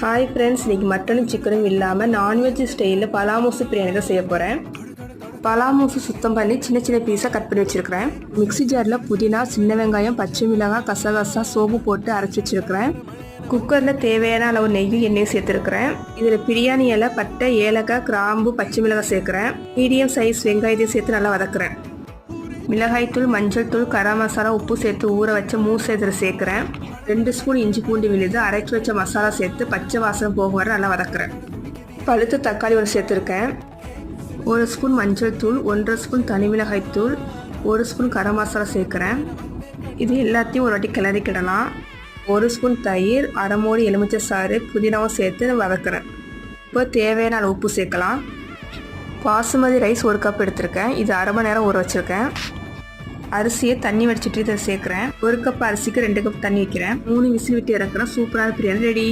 Hi friends, இன்றைக்கி மட்டனும் சிக்கனும் இல்லாமல் நான்வெஜ் ஸ்டைலில் பலாமூசு பிரியாணி தான் செய்ய போகிறேன். பலாமூசு சுத்தம் பண்ணி சின்ன சின்ன பீஸாக கட் பண்ணி வச்சுருக்கிறேன். மிக்ஸி ஜாரில் புதினா, சின்ன வெங்காயம், பச்சை மிளகாய், கசகசா, சோம்பு போட்டு அரைச்சி வச்சுருக்கிறேன். குக்கரில் தேவையான அளவு நெய்யும் எண்ணெயும் சேர்த்துருக்கிறேன். இதில் பிரியாணி இலை, பட்டை, ஏலக்காய், கிராம்பு, பச்சை மிளகாய் சேர்க்குறேன். மீடியம் சைஸ் வெங்காயத்தையும் சேர்த்து நல்லா வதக்குறேன். மிளகாய்த்தூள், மஞ்சள் தூள், கரம் மசாலா, உப்பு சேர்த்து ஊற வச்ச மூசை இதில் சேர்க்குறேன். 2 ஸ்பூன் இஞ்சி பூண்டு விழுது, அரைச்சி வச்ச மசாலா சேர்த்து பச்சை வாசனை போகும் வரை நல்லா வதக்குறேன். பழுத்த தக்காளி ஒரு சேர்த்துருக்கேன். 1 ஸ்பூன் மஞ்சள் தூள், 1.5 ஸ்பூன் தனி மிளகாய்த்தூள், 1 ஸ்பூன் கரம் மசாலா சேர்க்குறேன். இது எல்லாத்தையும் ஒரு வாட்டி கிளறிக்கிடலாம். 1 ஸ்பூன் தயிர், அரை மூடி எலுமிச்சை சாறு, புதினாவும் சேர்த்து வதக்குறேன். இப்போ தேவையான அளவு உப்பு சேர்க்கலாம். பாசுமதி ரைஸ் 1 கப் எடுத்திருக்கேன். இது அரை மணி நேரம் ஊற வச்சுருக்கேன். அரிசியை தண்ணி வடிச்சிட்டு இதை சேர்க்குறேன். 1 கப் அரிசிக்கு 2 கப் தண்ணி வைக்கிறேன். 3 விசில் விட்டு இறக்குறேன். சூப்பரான பிரியாணி ரெடி.